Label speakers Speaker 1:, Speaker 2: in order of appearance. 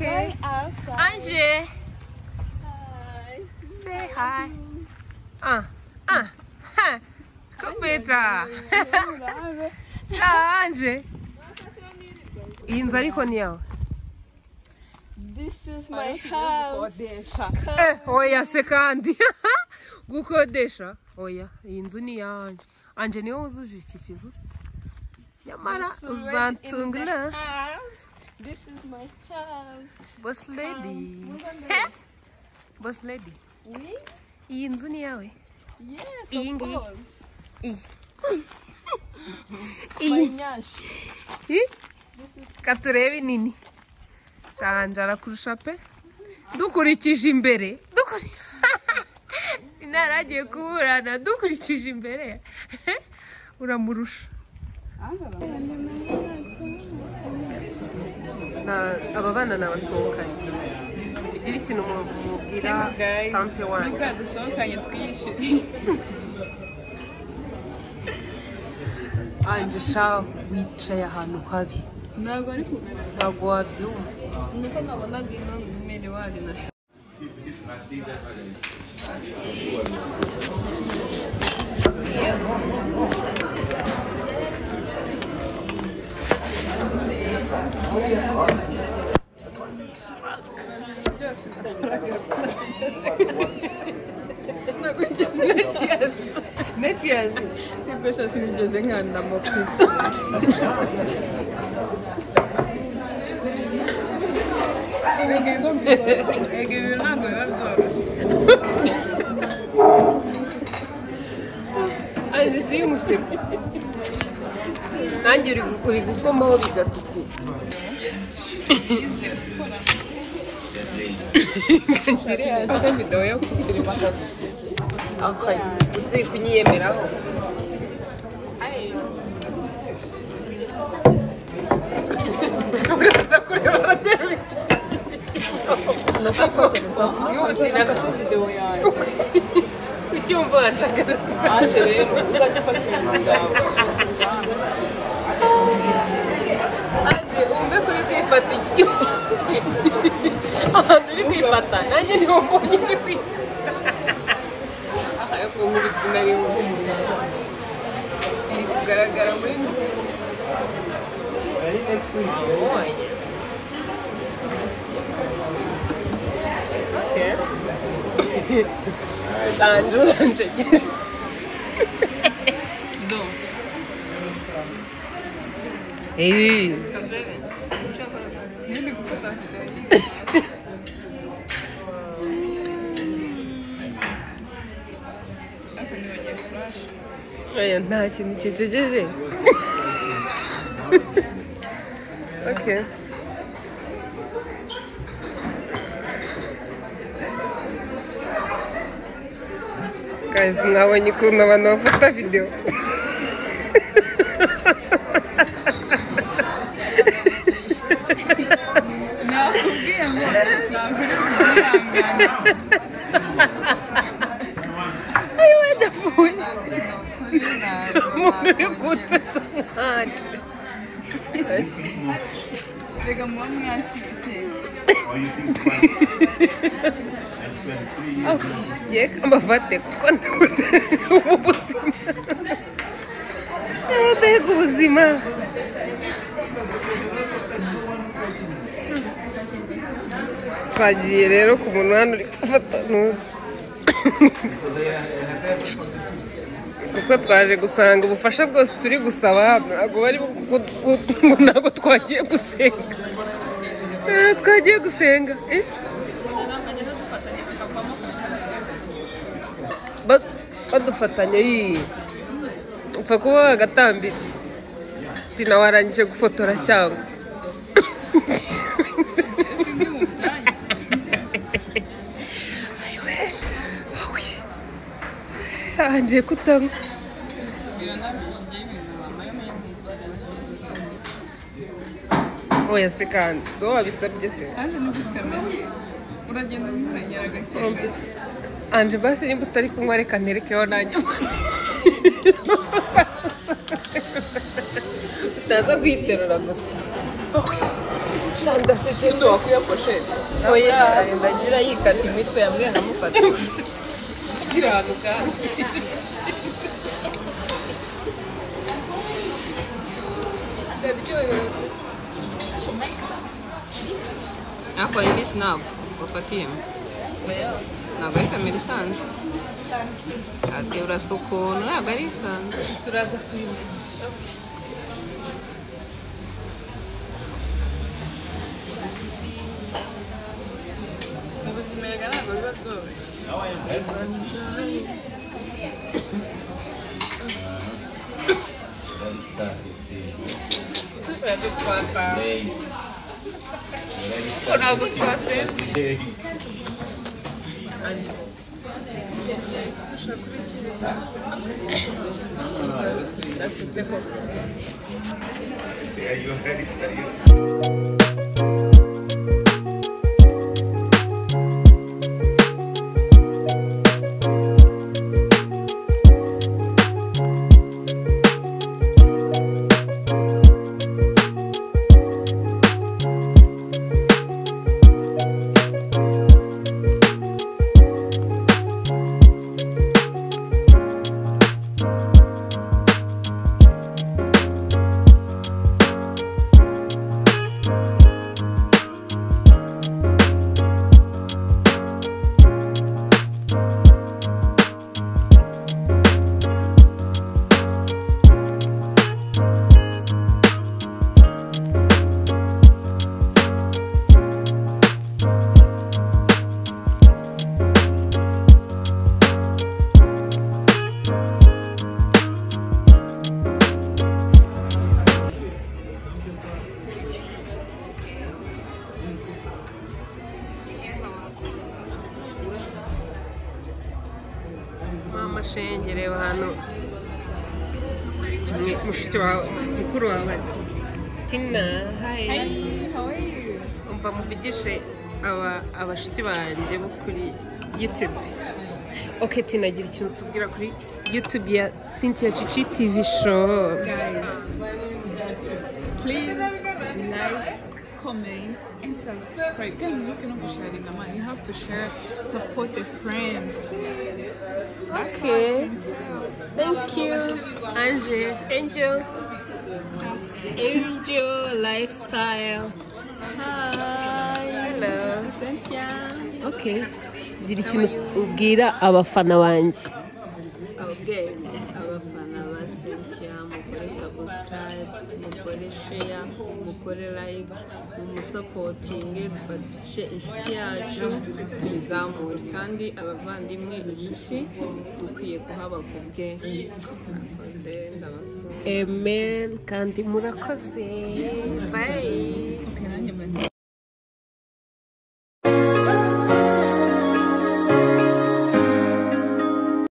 Speaker 1: Okay. Ange.
Speaker 2: Hi.
Speaker 1: Say hi. Kubita. Ange. Iyi nzu ariko ni yawe.
Speaker 2: This is my house.
Speaker 1: Oya se kandi. Gukodesha. Oya, iyi nzu ni yanje. Anje niwe uzuje iki kizu. Nyamara uzantungura.
Speaker 2: This is my house.
Speaker 1: Boss lady. Boss lady.
Speaker 2: Oui?
Speaker 1: Iyi nzu ni yawe.
Speaker 2: Yes, of course.
Speaker 1: Iyi.
Speaker 2: Nyash.
Speaker 1: Katurebe nini. Sanjara kurusha pe. Dukurikije imbere. Naragiye kuburana dukurikije imbere. Uramurusha. Aba bana nabasohokanye. Bigira ikintu mubwira tante wanjye.
Speaker 2: Nibwo dusohokanye twishimye.
Speaker 1: Anje sha wicaye ahantu habi.
Speaker 2: Ntabwo ari kugaragara.
Speaker 1: Ntabwo wabyumva.
Speaker 2: Nuko nabonaga ino mbere wari na
Speaker 1: Nechias.
Speaker 2: Pessoa assim me desenhando na boca.
Speaker 1: Ai, sim, você. Nanjye uri gukomaho bigatuti. Ngire ata video yo kufilima kazi. Okay, usi kunyiyemeraho. Uraza kureba televiziyo. Nafotoza. Yuzi naka video yawe. Icyumba nshaka. Aje rero uzajya ufata ibintu byawe. Aje umbe kuri kwifata iyo. Uri kwifata nanjye niho mbonye ndi kwifata. Ayo kumubita nari mu musaza. Iri kugaragara muri muzika. Okay. Sandro, Hey. Aya nta kintu kijejeje. Okay. Guys, mwabonye ukuntu abantu bafata video.
Speaker 2: Nakubwiye ngo nakuri kuhangana.
Speaker 1: Ayo wadafuye. Muri gutata nkaje.
Speaker 2: Rega muba mwashyize.
Speaker 1: Yeka mbafate kuko ndabona ubuzima. Mbega ubuzima. Twagiye rero ku muntu hano uri gufata ntuzi. Kuko twaje gusanga ubufasha bwose turi gusaba ntabwo bari ngo ntabwo twagiye gusenga. Twagiye gusenga. Badufatanya iyi upfa kuba wagatambitse ati nawe warangije gufotora cyangwa anje kutanywa oya se kandi so wabisabye se
Speaker 2: uragenda umenyera gake.
Speaker 1: Anje basi nimba utari kunywa reka nterekeho nanjye utaza kwiterura gusa.
Speaker 2: Sindo wakuye pochette.
Speaker 3: Oya, ndagira yikata imitwe yambwiye nkamufata.
Speaker 2: Kiranuka.
Speaker 3: Ako ini snap wafatiye. Ntabwo ari kamera isanzwe. Ati urasukuna ntabwo ari isanzwe.
Speaker 2: Turaza kuyimenya. Ubuzima ntabwo biba bworoshye.
Speaker 1: Shengere hano mushiki wawe mukuru wawe Tina. Hi,
Speaker 2: How are you?
Speaker 1: umva muvugishe abashiki banjye bo kuri YouTube. Okay, Tina, gira ikintu tubwira kuri YouTube ya Cynthia Chichi TV show.
Speaker 2: Guys, please like, comment, and subscribe. Guys, you cannot share it, man. You have to share, support a friend.
Speaker 1: Okay, thank you, Angel. Angel lifestyle.
Speaker 3: Hi.
Speaker 1: Hello.
Speaker 3: Cynthia.
Speaker 1: Okay, gira ikintu ubwira abafana banjye.
Speaker 3: Abafana ba Cynthia, mukore subscribe, mukore share, mukore like, mumusapotinge, dufashe inshuti yacu tuyizamure, kandi abavandimwe inshuti dukwiye kuhaba ku bwe. Murakoze, ndabakunda.
Speaker 1: Amen, kandi murakoze. Bye.
Speaker 2: Okay,